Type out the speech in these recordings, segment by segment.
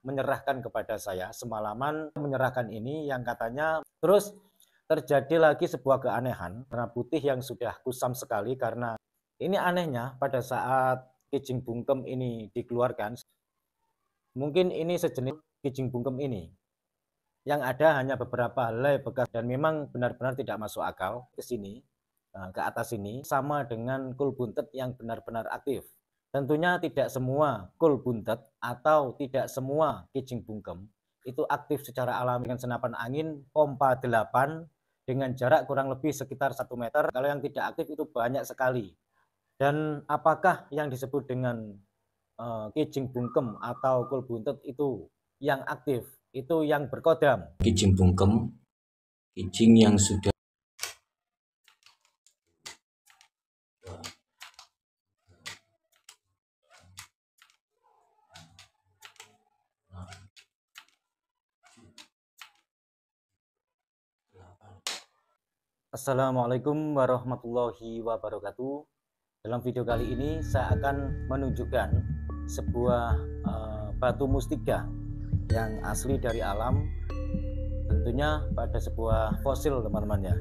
menyerahkan kepada saya semalaman. Menyerahkan ini yang katanya, terus terjadi lagi sebuah keanehan warna putih yang sudah kusam sekali. Karena ini anehnya pada saat kijing bungkem ini dikeluarkan, mungkin ini sejenis kijing bungkem ini yang ada hanya beberapa helai bekas, dan memang benar-benar tidak masuk akal. Ke sini, ke atas ini sama dengan kul buntet yang benar-benar aktif. Tentunya tidak semua kul buntet atau tidak semua kijing bungkem itu aktif secara alami dengan senapan angin pompa 8 dengan jarak kurang lebih sekitar 1 meter. Kalau yang tidak aktif itu banyak sekali. Dan apakah yang disebut dengan kijing bungkem atau kul buntet itu yang aktif, itu yang berkodam? Kijing bungkem, kijing yang sudah Assalamualaikum warahmatullahi wabarakatuh. Dalam video kali ini saya akan menunjukkan sebuah batu mustika yang asli dari alam, tentunya pada sebuah fosil teman-teman ya.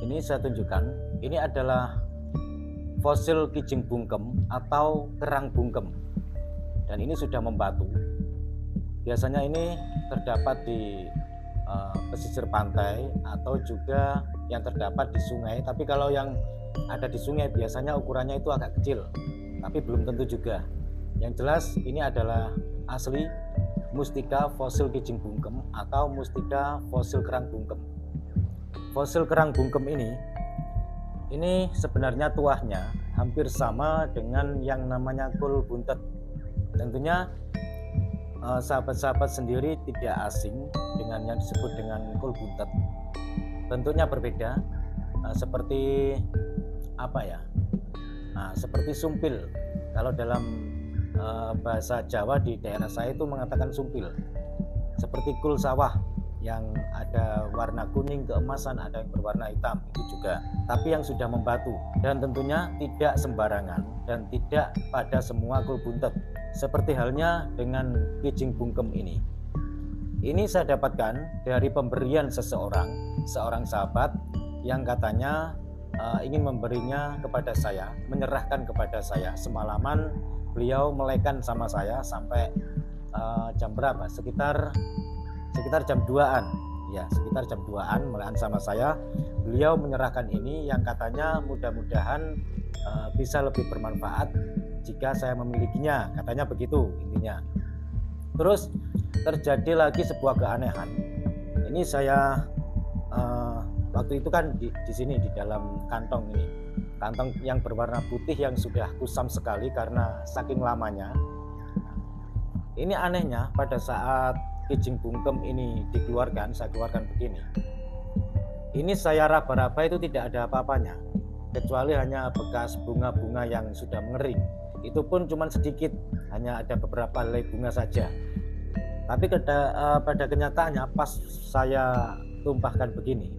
Ini saya tunjukkan, ini adalah fosil kijing bungkem atau kerang bungkem, dan ini sudah membatu. Biasanya ini terdapat di pesisir pantai atau juga yang terdapat di sungai. Tapi kalau yang ada di sungai biasanya ukurannya itu agak kecil, tapi belum tentu juga. Yang jelas ini adalah asli mustika fosil kijing bungkem atau mustika fosil kerang bungkem. Fosil kerang bungkem ini sebenarnya tuahnya hampir sama dengan yang namanya kul buntet. Tentunya sahabat-sahabat sendiri tidak asing dengan yang disebut dengan kul buntet. Tentunya berbeda, seperti apa ya? Seperti sumpil. Kalau dalam bahasa Jawa di daerah saya itu mengatakan sumpil. Seperti kul sawah yang ada warna kuning keemasan, ada yang berwarna hitam, itu juga. Tapi yang sudah membatu, dan tentunya tidak sembarangan dan tidak pada semua kul buntet. Seperti halnya dengan kijing bungkem ini. Ini saya dapatkan dari pemberian seorang sahabat yang katanya ingin memberinya kepada saya, menyerahkan kepada saya. Semalaman beliau melekan sama saya sampai jam berapa? Sekitar jam 2-an. Ya, sekitar jam 2-an melekan sama saya. Beliau menyerahkan ini yang katanya mudah-mudahan bisa lebih bermanfaat jika saya memilikinya, katanya begitu intinya. Terus terjadi lagi sebuah keanehan. Ini saya waktu itu kan di sini di dalam kantong ini, kantong yang berwarna putih yang sudah kusam sekali karena saking lamanya. Ini anehnya pada saat kijing bungkem ini dikeluarkan, saya keluarkan begini. Ini saya raba-raba itu tidak ada apa-apanya, kecuali hanya bekas bunga-bunga yang sudah mengering. Itu pun cuma sedikit, hanya ada beberapa helai bunga saja. Tapi pada kenyataannya pas saya tumpahkan begini,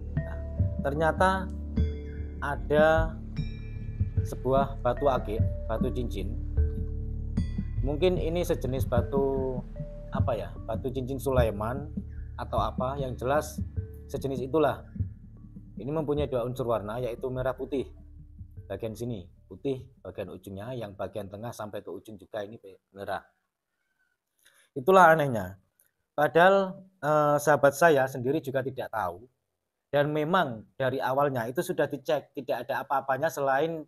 ternyata ada sebuah batu agik, batu cincin. Mungkin ini sejenis batu apa ya, batu cincin Sulaiman atau apa, yang jelas sejenis itulah. Ini mempunyai dua unsur warna, yaitu merah putih. Bagian sini putih, bagian ujungnya, yang bagian tengah sampai ke ujung juga ini merah. Itulah anehnya. Padahal sahabat saya sendiri juga tidak tahu. Dan memang dari awalnya itu sudah dicek, tidak ada apa-apanya selain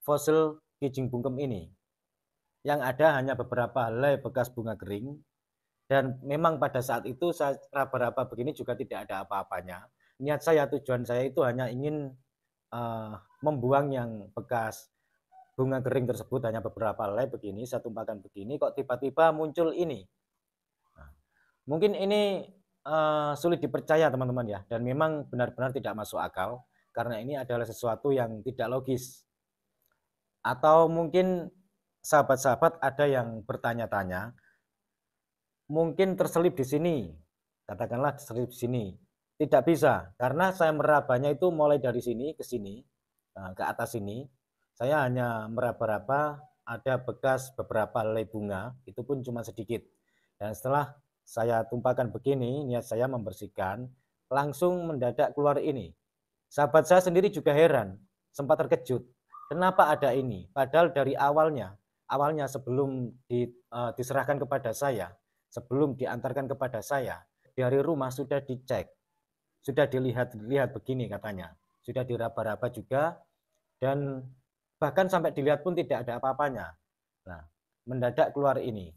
fosil kijing bungkem ini. Yang ada hanya beberapa helai bekas bunga kering. Dan memang pada saat itu saya raba-raba begini juga tidak ada apa-apanya. Niat saya, tujuan saya itu hanya ingin membuang yang bekas bunga kering tersebut, hanya beberapa helai begini, saya tumpahkan begini, kok tiba-tiba muncul ini. Mungkin ini sulit dipercaya teman-teman ya, dan memang benar-benar tidak masuk akal, karena ini adalah sesuatu yang tidak logis. Atau mungkin sahabat-sahabat ada yang bertanya-tanya, mungkin terselip di sini, katakanlah terselip di sini. Tidak bisa, karena saya merabanya itu mulai dari sini ke sini, ke atas sini. Saya hanya meraba-raba, ada bekas beberapa helai bunga, itu pun cuma sedikit. Dan setelah saya tumpahkan begini, niat saya membersihkan, langsung mendadak keluar ini. Sahabat saya sendiri juga heran, sempat terkejut. Kenapa ada ini? Padahal dari awalnya sebelum diserahkan kepada saya, sebelum diantarkan kepada saya, dari rumah sudah dicek, sudah dilihat begini katanya, sudah diraba-raba juga, dan bahkan sampai dilihat pun tidak ada apa-apanya. Nah, mendadak keluar ini.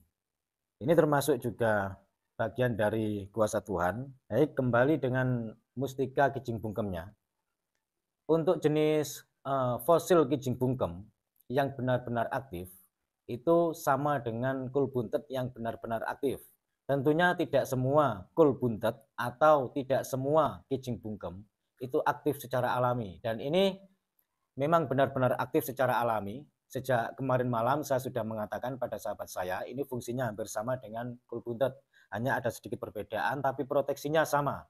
Ini termasuk juga bagian dari kuasa Tuhan. Baik, kembali dengan mustika kijing bungkemnya. Untuk jenis fosil kijing bungkem yang benar-benar aktif, itu sama dengan kul buntet yang benar-benar aktif. Tentunya tidak semua kul buntet atau tidak semua kijing bungkem itu aktif secara alami. Dan ini memang benar-benar aktif secara alami. Sejak kemarin malam saya sudah mengatakan pada sahabat saya, ini fungsinya hampir sama dengan kul buntet. Hanya ada sedikit perbedaan, tapi proteksinya sama.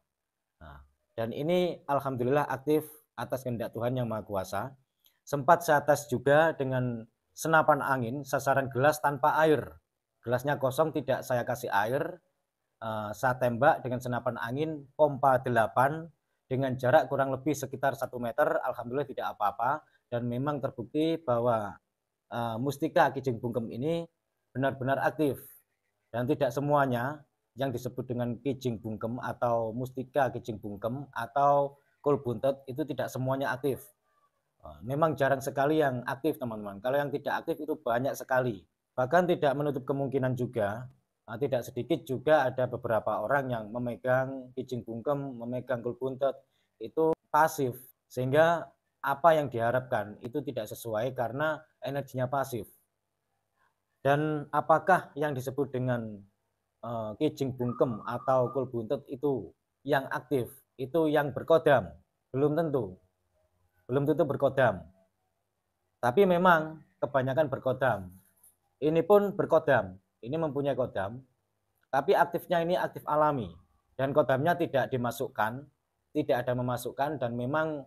Nah, dan ini alhamdulillah aktif atas kehendak Tuhan yang Maha Kuasa. Sempat saya tes juga dengan senapan angin, sasaran gelas tanpa air. Gelasnya kosong, tidak saya kasih air. Saya tembak dengan senapan angin, pompa 8, dengan jarak kurang lebih sekitar 1 meter, alhamdulillah tidak apa-apa. Dan memang terbukti bahwa mustika kijing bungkem ini benar-benar aktif. Dan tidak semuanya yang disebut dengan kijing bungkem atau mustika kijing bungkem atau kul buntet itu tidak semuanya aktif. Memang jarang sekali yang aktif, teman-teman. Kalau yang tidak aktif itu banyak sekali. Bahkan tidak menutup kemungkinan juga, tidak sedikit juga ada beberapa orang yang memegang kijing bungkem, memegang kul buntet itu pasif, sehingga apa yang diharapkan itu tidak sesuai karena energinya pasif. Dan apakah yang disebut dengan kijing bungkem atau kul buntet itu yang aktif, itu yang berkodam? Belum tentu berkodam. Tapi memang kebanyakan berkodam. Ini pun berkodam, ini mempunyai kodam, tapi aktifnya ini aktif alami. Dan kodamnya tidak dimasukkan, tidak ada memasukkan, dan memang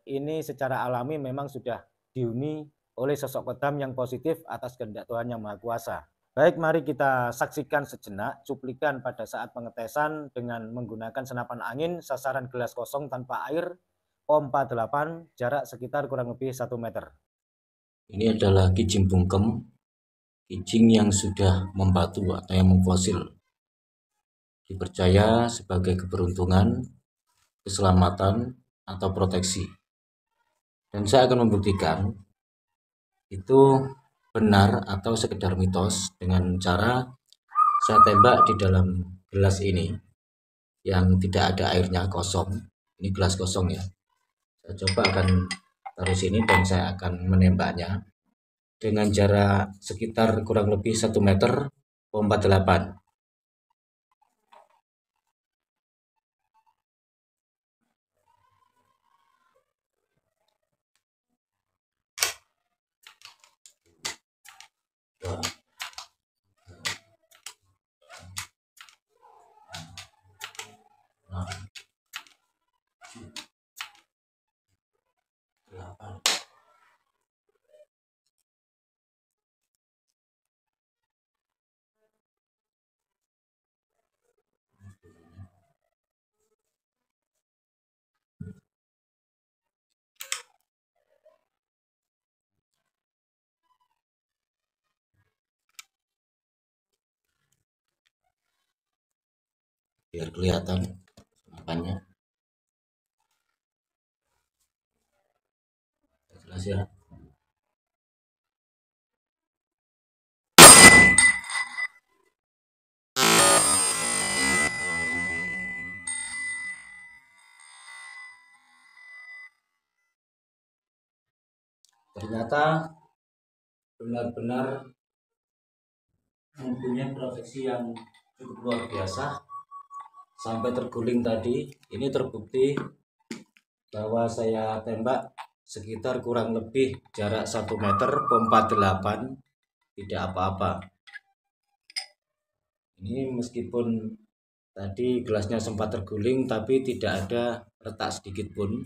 ini secara alami memang sudah dihuni oleh sosok kodam yang positif atas kehendak Tuhan yang Maha Kuasa. Baik, mari kita saksikan sejenak cuplikan pada saat pengetesan dengan menggunakan senapan angin, sasaran gelas kosong tanpa air, pompa 8, jarak sekitar kurang lebih 1 meter. Ini adalah kijing bungkem, kijing yang sudah membatu atau yang memfosil. Dipercaya sebagai keberuntungan, keselamatan, atau proteksi. Dan saya akan membuktikan itu benar atau sekedar mitos dengan cara saya tembak di dalam gelas ini yang tidak ada airnya, kosong. Ini gelas kosong ya. Saya coba akan taruh sini dan saya akan menembaknya dengan jarak sekitar kurang lebih 1 meter, pompa 8. Biar kelihatan senapannya. Jelas ya. Ternyata benar-benar mempunyai proteksi yang cukup luar biasa sampai terguling tadi. Ini terbukti bahwa saya tembak sekitar kurang lebih jarak 1 meter, pompa 8, tidak apa-apa. Ini meskipun tadi gelasnya sempat terguling tapi tidak ada retak sedikit pun.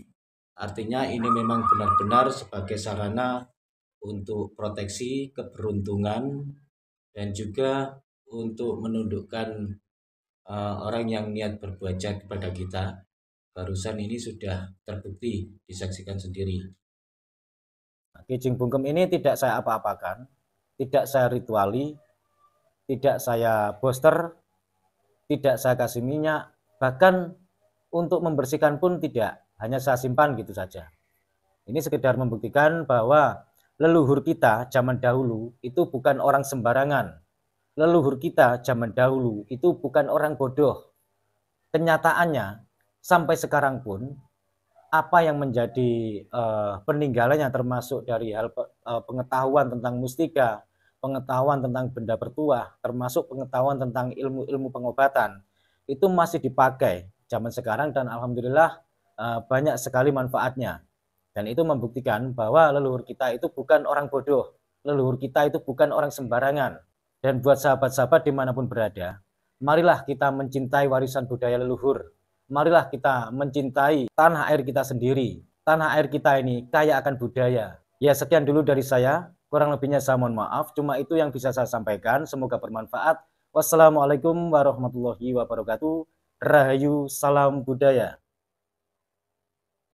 Artinya ini memang benar-benar sebagai sarana untuk proteksi, keberuntungan, dan juga untuk menundukkan orang yang niat berbuat jahat kepada kita. Barusan ini sudah terbukti, disaksikan sendiri. Kijing Bungkem ini tidak saya apa-apakan, tidak saya rituali, tidak saya booster, tidak saya kasih minyak, bahkan untuk membersihkan pun tidak, hanya saya simpan gitu saja. Ini sekedar membuktikan bahwa leluhur kita zaman dahulu itu bukan orang sembarangan. Leluhur kita zaman dahulu itu bukan orang bodoh. Kenyataannya sampai sekarang pun apa yang menjadi peninggalannya termasuk dari hal pengetahuan tentang mustika, pengetahuan tentang benda bertuah, termasuk pengetahuan tentang ilmu-ilmu pengobatan, itu masih dipakai zaman sekarang dan alhamdulillah banyak sekali manfaatnya. Dan itu membuktikan bahwa leluhur kita itu bukan orang bodoh, leluhur kita itu bukan orang sembarangan. Dan buat sahabat-sahabat dimanapun berada, marilah kita mencintai warisan budaya leluhur. Marilah kita mencintai tanah air kita sendiri. Tanah air kita ini kaya akan budaya. Ya, sekian dulu dari saya. Kurang lebihnya saya mohon maaf. Cuma itu yang bisa saya sampaikan. Semoga bermanfaat. Wassalamualaikum warahmatullahi wabarakatuh. Rahayu, salam budaya.